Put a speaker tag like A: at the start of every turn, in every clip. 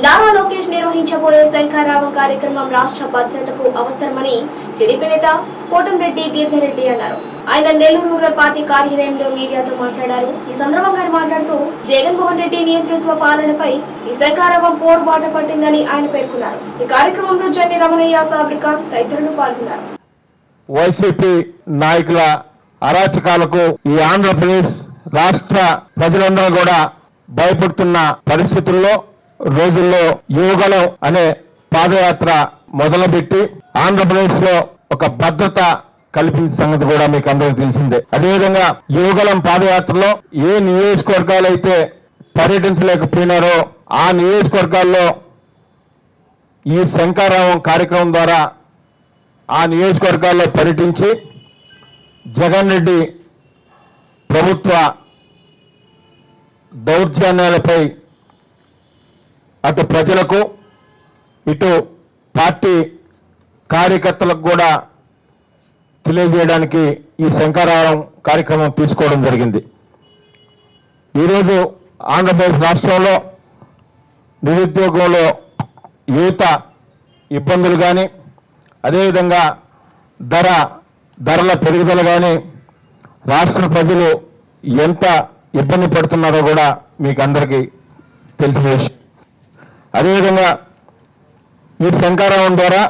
A: నారా లోకేష్ నిర్వహించబోయే శంఖారావం కార్యక్రమం రాష్ట్ర భద్రతకు అవసరమని టీడీపీ నేత కోటంరెడ్డి గిరిధర్రెడ్డి అన్నారు. ఆయన నెల్లూరు రూరల్ పార్టీ కార్యాలయంలో మీడియాతో మాట్లాడారు. ఈ సందర్భంగా ఆయన మాట్లాడుతూ జగన్మోహన్ రెడ్డి నేతృత్వ పాలనపై ఈ శంఖారావం పోరుబాట పట్టిందని ఆయన పేర్కొన్నారు. ఈ కార్యక్రమంలో జన్ని రమణయ్య, సాబ్రికాత్ తదితరులు పాల్గొన్నారు.
B: వైసీపీ నాయకుల అరాచకాలకు ఈ ఆంధ్రప్రదేశ్ రాష్ట్ర ప్రజలందరూ కూడా భయపడుతున్న పరిస్థితుల్లో రోజుల్లో యువగలం అనే పాదయాత్ర మొదలుపెట్టి ఆంధ్రప్రదేశ్ లో ఒక భద్రత కల్పించిన సంగతి కూడా మీకు అందరికీ తెలిసిందే. అదేవిధంగా యువగలం పాదయాత్రలో ఏ నియోజకవర్గాలు అయితే పర్యటించలేకపోయినారో ఆ నియోజకవర్గాల్లో ఈ శంఖారావం కార్యక్రమం ద్వారా ఆ నియోజకవర్గాల్లో పర్యటించి జగన్ రెడ్డి ప్రభుత్వ దౌర్జన్యాలపై అటు ప్రజలకు ఇటు పార్టీ కార్యకర్తలకు కూడా తెలియజేయడానికి ఈ శంఖారావం కార్యక్రమం తీసుకోవడం జరిగింది. ఈరోజు ఆంధ్రప్రదేశ్ రాష్ట్రంలో నిరుద్యోగంలో యువత ఇబ్బందులు కానీ అదేవిధంగా ధరల పెరుగుదల కానీ రాష్ట్ర ప్రజలు ఎంత ఇబ్బంది పడుతున్నారో కూడా మీకు అందరికీ తెలిసిన విషయం. అదేవిధంగా ఈ శంఖారావం ద్వారా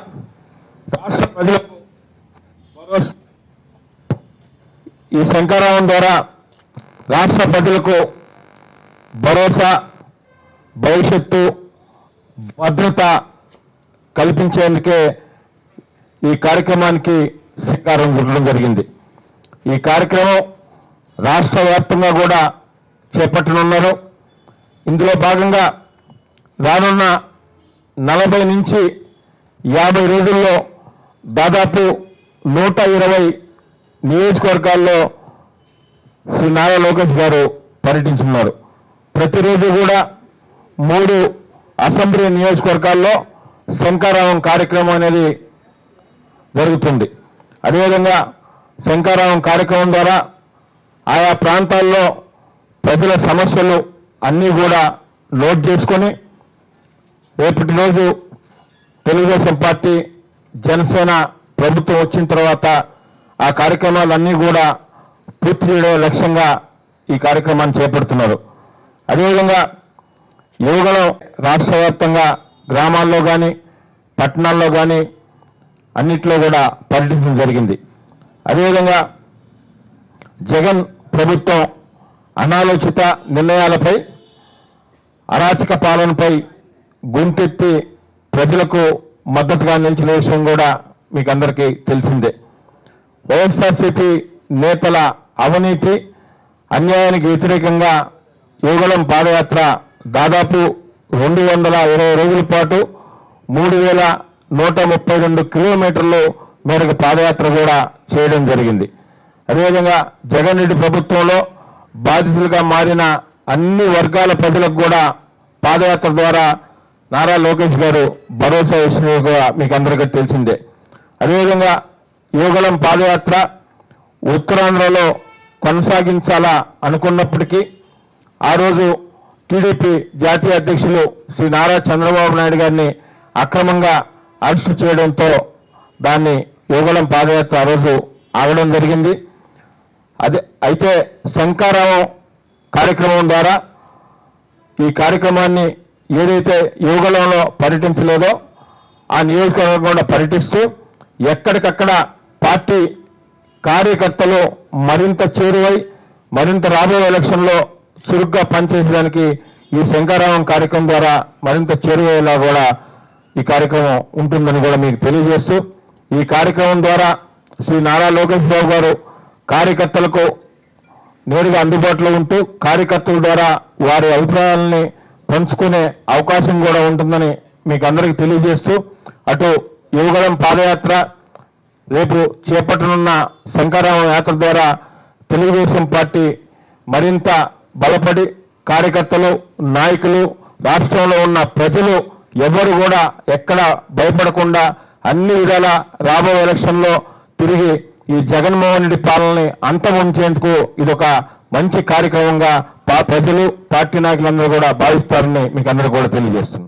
B: రాష్ట్ర ప్రజలకు భరోసా భవిష్యత్తు భద్రత కల్పించేందుకే ఈ కార్యక్రమానికి శ్రీకారం చుట్టడం జరిగింది. ఈ కార్యక్రమం రాష్ట్ర వ్యాప్తంగా కూడా చేపట్టనున్నారు. ఇందులో భాగంగా రానున్న 40 నుంచి 50 రోజుల్లో దాదాపు 120 నియోజకవర్గాల్లో శ్రీ నారా లోకేష్ గారు పర్యటించున్నారు. ప్రతిరోజు కూడా 3 అసెంబ్లీ నియోజకవర్గాల్లో శంఖారావం కార్యక్రమం అనేది జరుగుతుంది. అదేవిధంగా శంఖారావం కార్యక్రమం ద్వారా ఆయా ప్రాంతాల్లో ప్రజల సమస్యలు అన్నీ కూడా నోట్ చేసుకొని రేపటి రోజు తెలుగుదేశం పార్టీ జనసేన ప్రభుత్వం వచ్చిన తర్వాత ఆ కార్యక్రమాలన్నీ కూడా పూర్తి చేయడం లక్ష్యంగా ఈ కార్యక్రమాన్ని చేపడుతున్నారు. అదేవిధంగా యువగలం రాష్ట్ర వ్యాప్తంగా గ్రామాల్లో కానీ పట్టణాల్లో కానీ అన్నిట్లో కూడా పర్యటించడం జరిగింది. అదేవిధంగా జగన్ ప్రభుత్వం అనాలోచిత నిర్ణయాలపై అరాచక పాలనపై గొంతెత్తి ప్రజలకు మద్దతుగా నిలిచిన విషయం కూడా మీకు అందరికీ తెలిసిందే. వైఎస్ఆర్సీపీ నేతల అవినీతి అన్యాయానికి వ్యతిరేకంగా యువగలం పాదయాత్ర దాదాపు 220 రోజుల పాటు 3132 కిలోమీటర్లు మేరకు పాదయాత్ర కూడా చేయడం జరిగింది. అదేవిధంగా జగన్ రెడ్డి ప్రభుత్వంలో బాధితులుగా మారిన అన్ని వర్గాల ప్రజలకు కూడా పాదయాత్ర ద్వారా నారా లోకేష్ గారు భరోసా ఇచ్చినది కూడా మీకు అందరికీ తెలిసిందే. అదేవిధంగా యువగలం పాదయాత్ర ఉత్తరాంధ్రలో కొనసాగించాలా అనుకున్నప్పటికీ ఆ రోజు టీడీపీ జాతీయ అధ్యక్షులు శ్రీ నారా చంద్రబాబు నాయుడు గారిని అక్రమంగా అరెస్టు చేయడంతో దాన్ని యువగలం పాదయాత్ర ఆ రోజు ఆగడం జరిగింది. అయితే శంఖారావం కార్యక్రమం ద్వారా ఈ కార్యక్రమాన్ని ఏదైతే యువగలంలో పర్యటించలేదో ఆ నియోజకవర్గం కూడా పర్యటిస్తూ ఎక్కడికక్కడ పార్టీ కార్యకర్తలు మరింత చేరువై మరింత రాబోయే ఎలక్షన్లో చురుగ్గా పనిచేయడానికి ఈ శంఖారావం కార్యక్రమం ద్వారా మరింత చేరువయ్యేలా కూడా ఈ కార్యక్రమం ఉంటుందని కూడా మీకు తెలియజేస్తూ ఈ కార్యక్రమం ద్వారా శ్రీ నారా లోకేష్ బాబు గారు కార్యకర్తలకు నేరుగా అందుబాటులో ఉంటూ కార్యకర్తల ద్వారా వారి అభిప్రాయాలని పంచుకునే అవకాశం కూడా ఉంటుందని మీకు అందరికీ తెలియజేస్తూ అటు యువగలం పాదయాత్ర రేపు చేపట్టనున్న శంఖారావం యాత్ర ద్వారా తెలుగుదేశం పార్టీ మరింత బలపడి కార్యకర్తలు నాయకులు రాష్ట్రంలో ఉన్న ప్రజలు ఎవరు కూడా ఎక్కడ భయపడకుండా అన్ని విధాల రాబోయే ఎలక్షన్లో తిరిగి ఈ జగన్మోహన్ రెడ్డి పాలనని అంతమొంచేందుకు ఇదొక మంచి కార్యక్రమంగా ప్రజలు పార్టీ నాయకులందరూ కూడా భావిస్తారని మీకు అందరూ కూడా తెలియజేస్తున్నారు.